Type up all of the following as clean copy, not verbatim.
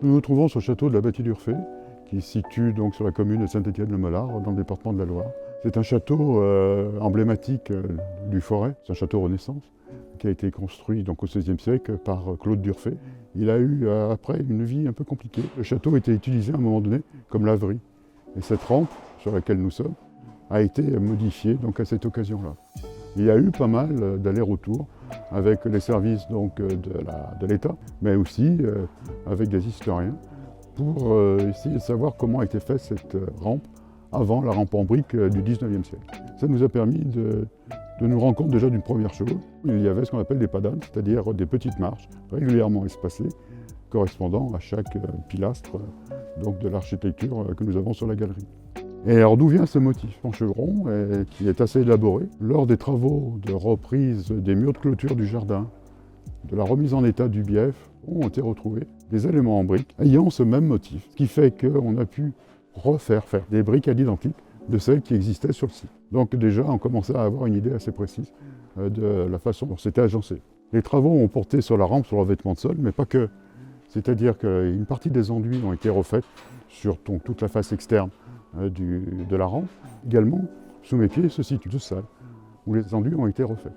Nous nous trouvons sur le château de la Bâtie-d'Urfé, qui se situe donc sur la commune de Saint-Étienne-le-Molard, dans le département de la Loire. C'est un château emblématique du Forêt, c'est un château Renaissance, qui a été construit donc, au XVIe siècle par Claude d'Urfé. Il a eu après une vie un peu compliquée. Le château était utilisé à un moment donné comme laverie. Et cette rampe sur laquelle nous sommes a été modifiée donc, à cette occasion-là. Il y a eu pas mal d'allers-retours avec les services donc, de l'État, mais aussi avec des historiens, pour essayer de savoir comment a été faite cette rampe avant la rampe en brique du XIXe siècle. Ça nous a permis de nous rendre compte déjà d'une première chose. Il y avait ce qu'on appelle des padanes, c'est-à-dire des petites marches régulièrement espacées, correspondant à chaque pilastre donc, de l'architecture que nous avons sur la galerie. Et alors d'où vient ce motif en chevron, qui est assez élaboré? Lors des travaux de reprise des murs de clôture du jardin, de la remise en état du bief, ont été retrouvés des éléments en briques ayant ce même motif, ce qui fait qu'on a pu faire des briques à l'identique de celles qui existaient sur le site. Donc déjà, on commençait à avoir une idée assez précise de la façon dont c'était agencé. Les travaux ont porté sur la rampe, sur le revêtement de sol, mais pas que. C'est-à-dire qu'une partie des enduits ont été refaites sur toute la face externe de la rampe. Également, sous mes pieds se situe deux salles où les enduits ont été refaits.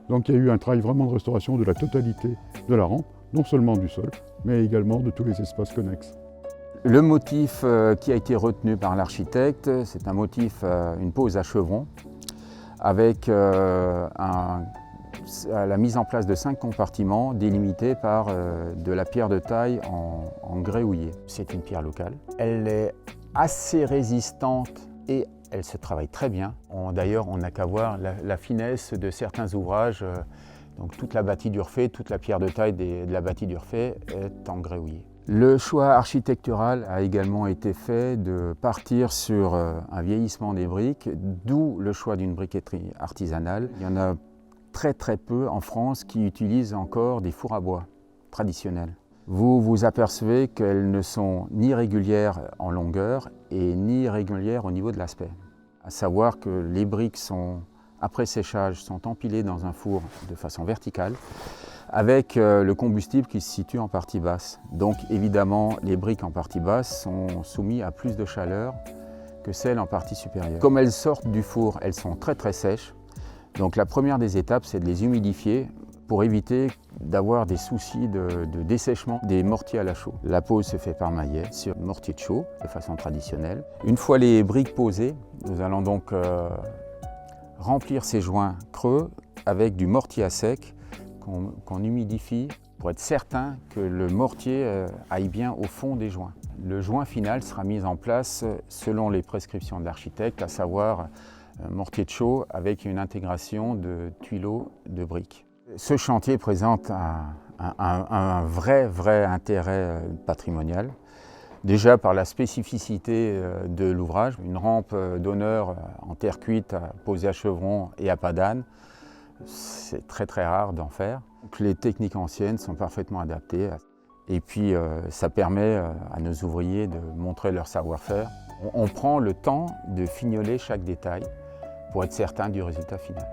Donc il y a eu un travail vraiment de restauration de la totalité de la rampe, non seulement du sol, mais également de tous les espaces connexes. Le motif qui a été retenu par l'architecte, c'est un motif, une pose à chevron, avec la mise en place de 5 compartiments délimités par de la pierre de taille en grès houillé. C'est une pierre locale. Elle est assez résistante et elle se travaille très bien. D'ailleurs, on n'a qu'à voir la finesse de certains ouvrages. Donc toute la bâtie d'Urfé, toute la pierre de taille de la bâtie d'Urfé est en grès houillé. Le choix architectural a également été fait de partir sur un vieillissement des briques, d'où le choix d'une briqueterie artisanale. Il y en a très peu en France qui utilisent encore des fours à bois traditionnels. Vous vous apercevez qu'elles ne sont ni régulières en longueur et ni régulières au niveau de l'aspect. À savoir que les briques après séchage sont empilées dans un four de façon verticale, avec le combustible qui se situe en partie basse. Donc évidemment, les briques en partie basse sont soumises à plus de chaleur que celles en partie supérieure. Comme elles sortent du four, elles sont très sèches. Donc la première des étapes, c'est de les humidifier pour éviter d'avoir des soucis de dessèchement des mortiers à la chaux. La pose se fait par maillet sur mortier de chaux, de façon traditionnelle. Une fois les briques posées, nous allons donc remplir ces joints creux avec du mortier à sec, qu'on humidifie pour être certain que le mortier aille bien au fond des joints. Le joint final sera mis en place selon les prescriptions de l'architecte, à savoir un mortier de chaux avec une intégration de tuileaux de briques. Ce chantier présente un vrai intérêt patrimonial. Déjà par la spécificité de l'ouvrage, une rampe d'honneur en terre cuite posée à chevron et à padane. C'est très rare d'en faire. Donc, les techniques anciennes sont parfaitement adaptées et puis ça permet à nos ouvriers de montrer leur savoir-faire. On prend le temps de fignoler chaque détail pour être certain du résultat final.